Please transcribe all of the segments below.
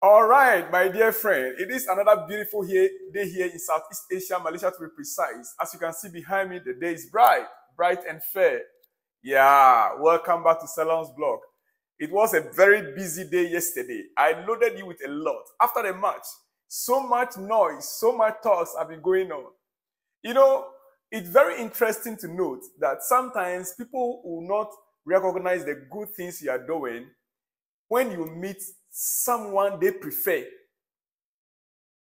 All right, my dear friend, it is another beautiful day here in Southeast Asia, Malaysia to be precise. As you can see behind me, the day is bright and fair. Yeah, welcome back to Salon's blog. It was a very busy day yesterday. I loaded you with a lot. After the match, so much noise, so much talks have been going on. You know, it's very interesting to note that sometimes people will not recognize the good things you are doing when you meet someone they prefer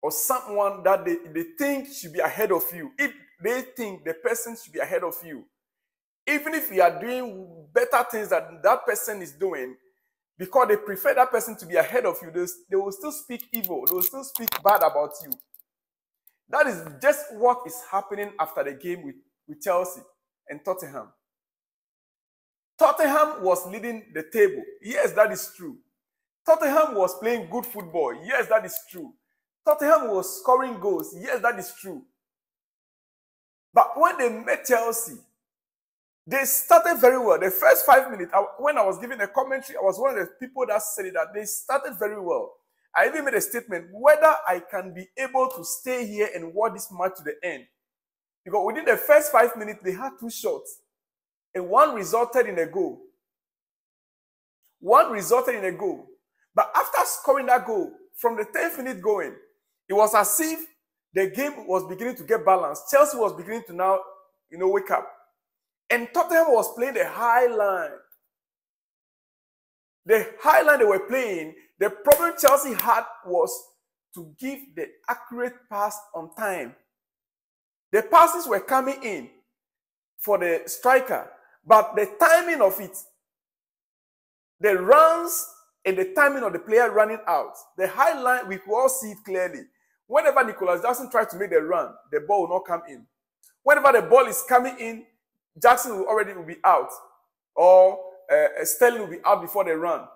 or someone that they think should be ahead of you. If they think the person should be ahead of you, even if you are doing better things than that person is doing, because they prefer that person to be ahead of you, they will still speak evil, they will still speak bad about you. That is just what is happening after the game with Chelsea and Tottenham. Tottenham was leading the table. Yes, that is true. Tottenham was playing good football. Yes, that is true. Tottenham was scoring goals. Yes, that is true. But when they met Chelsea, they started very well. The first 5 minutes, when I was giving a commentary, I was one of the people that said it, that they started very well. I even made a statement whether I can be able to stay here and watch this match to the end. Because within the first 5 minutes, they had two shots. And one resulted in a goal. But after scoring that goal, from the 10th minute going, it was as if the game was beginning to get balanced. Chelsea was beginning to now, wake up. And Tottenham was playing the high line. The high line they were playing, the problem Chelsea had was to give the accurate pass on time. The passes were coming in for the striker, but the timing of it, the runs and the timing of the player running out, the high line, we could all see it clearly. Whenever Nicholas Jackson tried to make the run, the ball will not come in. Whenever the ball is coming in, Jackson will already be out, or Sterling will be out before the run.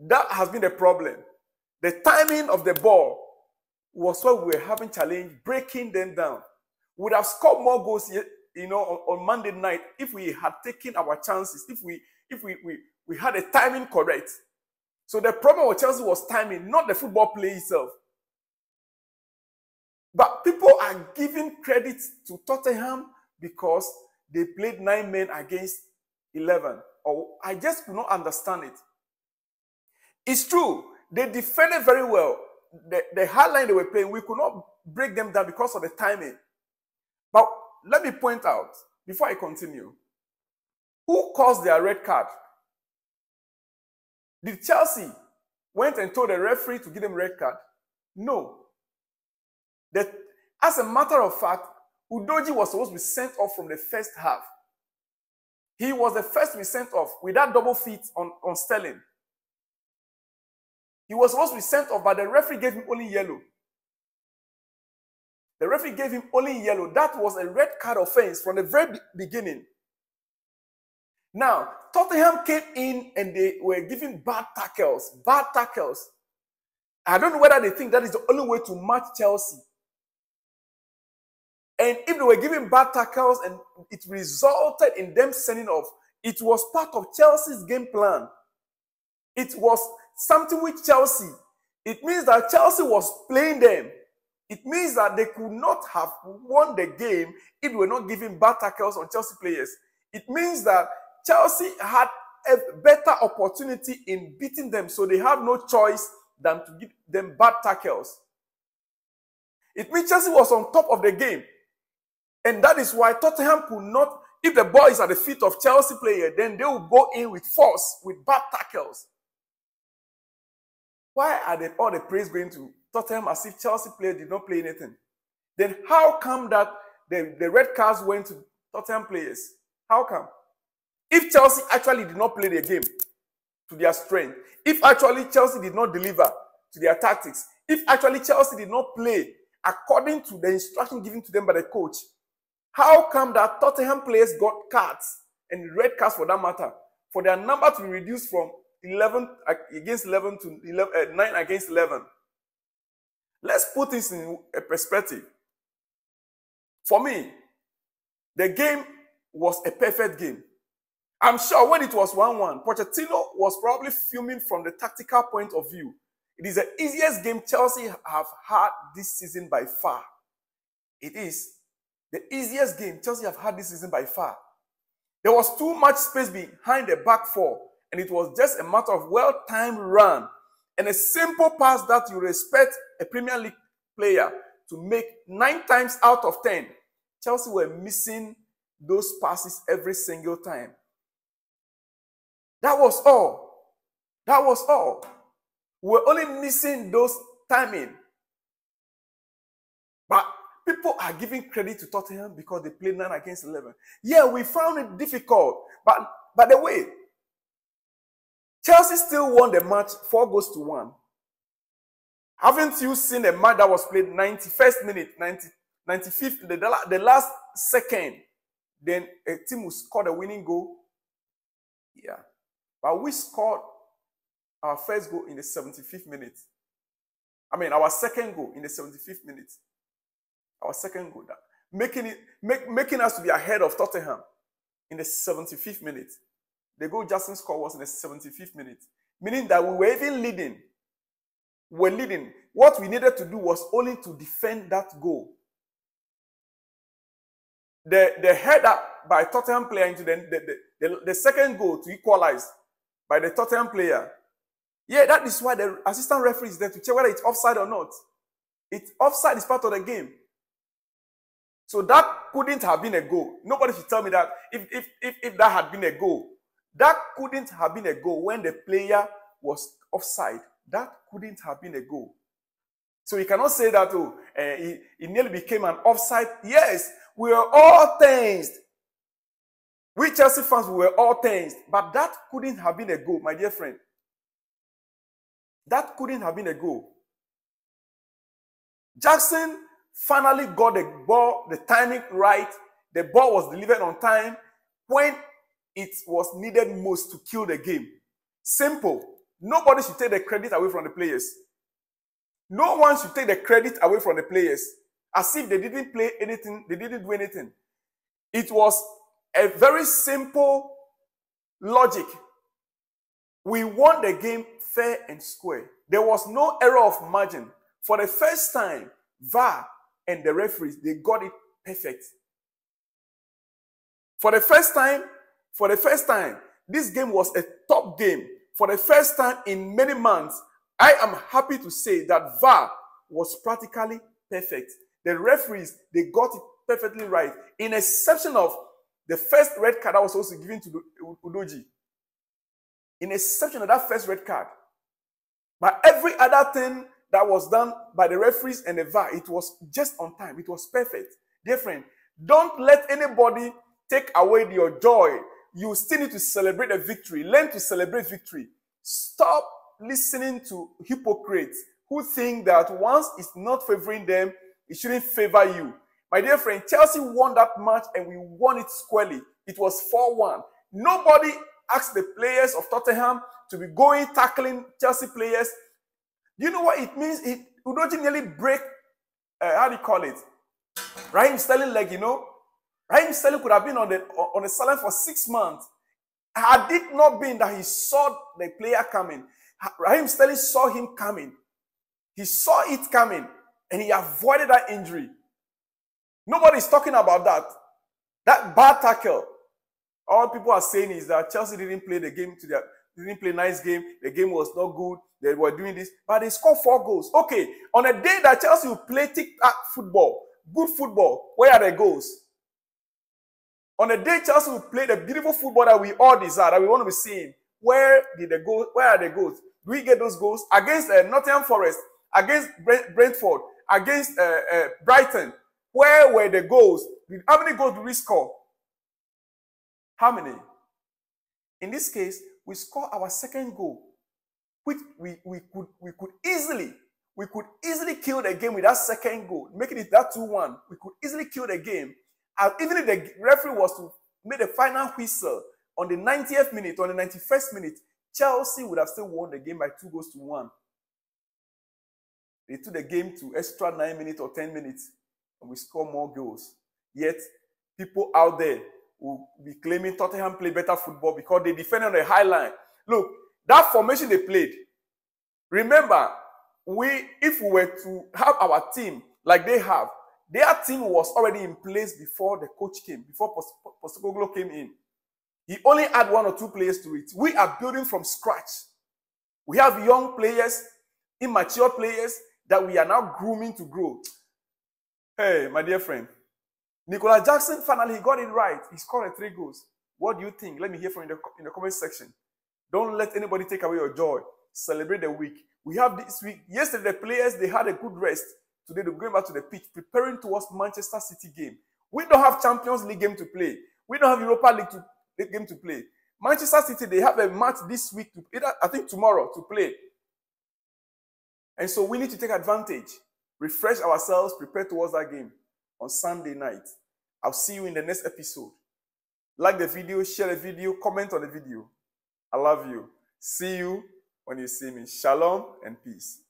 That has been the problem. The timing of the ball was what we were having challenge, breaking them down. We would have scored more goals, on Monday night if we had taken our chances, if we had the timing correct. So the problem with Chelsea was timing, not the football play itself. But people are giving credit to Tottenham because they played 9 men against 11. Or I just do not understand it. It's true, they defended very well. The high line they were playing, we could not break them down because of the timing. But let me point out, before I continue, who caused their red card? Did Chelsea went and told the referee to give them a red card? No. As a matter of fact, Udogie was supposed to be sent off from the first half. He was the first to be sent off with that double feet on Sterling. He was supposed to be sent off, but the referee gave him only yellow. The referee gave him only yellow. That was a red card offense from the very beginning. Now, Tottenham came in and they were giving bad tackles. I don't know whether they think that is the only way to match Chelsea. And if they were giving bad tackles and it resulted in them sending off, it was part of Chelsea's game plan. It was something with Chelsea. It means that Chelsea was playing them. It means that they could not have won the game if they were not giving bad tackles on Chelsea players. It means that Chelsea had a better opportunity in beating them, so they have no choice than to give them bad tackles. It means Chelsea was on top of the game. And that is why Tottenham could not, if the ball is at the feet of Chelsea player, then they will go in with force, with bad tackles. Why are all the praise going to Tottenham as if Chelsea player did not play anything? Then how come that the red cards went to Tottenham players? How come? If Chelsea actually did not play the game to their strength, if actually Chelsea did not deliver to their tactics, if actually Chelsea did not play according to the instruction given to them by the coach, how come that Tottenham players got cards and red cards for that matter, for their number to be reduced from 11 against 11 to 9 against 11? Let's put this in a perspective. For me, the game was a perfect game. I'm sure when it was 1-1, Pochettino was probably fuming from the tactical point of view. It is the easiest game Chelsea have had this season by far. It is the easiest game Chelsea have had this season by far. There was too much space behind the back four, and it was just a matter of well-timed run and a simple pass that you respect a Premier League player to make 9 times out of 10. Chelsea were missing those passes every single time. That was all. That was all. We were only missing those timing. But people are giving credit to Tottenham because they played 9 against 11. Yeah, we found it difficult. But by the way, Chelsea still won the match 4-1. Haven't you seen a match that was played 91st minute, 95th, the last second, then a team will score the winning goal? Yeah. But we scored our first goal in the 75th minute. I mean, our second goal in the 75th minute. Our second goal. Making us to be ahead of Tottenham in the 75th minute. The goal Justin scored was in the 75th minute. Meaning that we were even leading. We're leading. What we needed to do was only to defend that goal. The header by Tottenham player into the second goal to equalize by the Tottenham player. Yeah, that is why the assistant referee is there to check whether it's offside or not. It's offside is part of the game. So that couldn't have been a goal. Nobody should tell me that if that had been a goal. That couldn't have been a goal when the player was offside. That couldn't have been a goal. So you cannot say that, it nearly became an offside. Yes, we were all tensed. We Chelsea fans, we were all tensed. But that couldn't have been a goal, my dear friend. That couldn't have been a goal. Jackson finally got the ball, the timing right. The ball was delivered on time when it was needed most to kill the game. Simple. Nobody should take the credit away from the players. No one should take the credit away from the players. As if they didn't play anything, they didn't do anything. It was a very simple logic. We won the game fair and square. There was no error of margin. For the first time, VAR and the referees, they got it perfect. For the first time, this game was a top game. For the first time in many months, I am happy to say that VAR was practically perfect. The referees, they got it perfectly right. In exception of the first red card that was also given to Udoji. In exception of that first red card. But every other thing that was done by the referees and the VAR, it was just on time. It was perfect. Dear friend, don't let anybody take away your joy. You still need to celebrate a victory. Learn to celebrate victory. Stop listening to hypocrites who think that once it's not favoring them, it shouldn't favor you. My dear friend, Chelsea won that match and we won it squarely. It was 4-1. Nobody asked the players of Tottenham to be going tackling Chelsea players. You know what it means? Udoji nearly break, how do you call it? Raheem Sterling leg, you know? Raheem Sterling could have been on the sideline for 6 months. Had it not been that he saw the player coming, Raheem Sterling saw him coming. He saw it coming and he avoided that injury. Nobody's talking about that. That bad tackle. All people are saying is that Chelsea didn't play the game didn't play a nice game. The game was not good. They were doing this, but they scored 4 goals. Okay, on a day that Chelsea will play tic-tac football, good football, where are the goals? On a day Chelsea will play the beautiful football that we all desire, that we want to be seeing, where are the goals? Do we get those goals? Against Nottingham Forest, against Brentford, against Brighton, where were the goals? How many goals did we score? How many? In this case, we scored our second goal, which we could easily kill the game with that second goal, making it that 2-1. We could easily kill the game. And even if the referee was to make the final whistle on the 90th minute, on the 91st minute, Chelsea would have still won the game by 2-1. They took the game to extra 9 minutes or 10 minutes, and we scored more goals. Yet, people out there will be claiming Tottenham play better football because they defend on the high line. Look, that formation they played, remember, if we were to have our team like they have, their team was already in place before the coach came, before Postecoglou came in. He only had 1 or 2 players to it. We are building from scratch. We have young players, immature players that we are now grooming to grow. Hey, my dear friend, Nicolas Jackson, finally, he got it right. He scored 3 goals. What do you think? Let me hear from you in the comment section. Don't let anybody take away your joy. Celebrate the week. We have this week. Yesterday, the players, they had a good rest. Today, they're going back to the pitch, preparing towards Manchester City game. We don't have Champions League game to play. We don't have Europa League game to play. Manchester City, they have a match this week, I think tomorrow, to play. And so we need to take advantage, refresh ourselves, prepare towards that game on Sunday night. I'll see you in the next episode. Like the video, share the video, comment on the video. I love you. See you when you see me. Shalom and peace.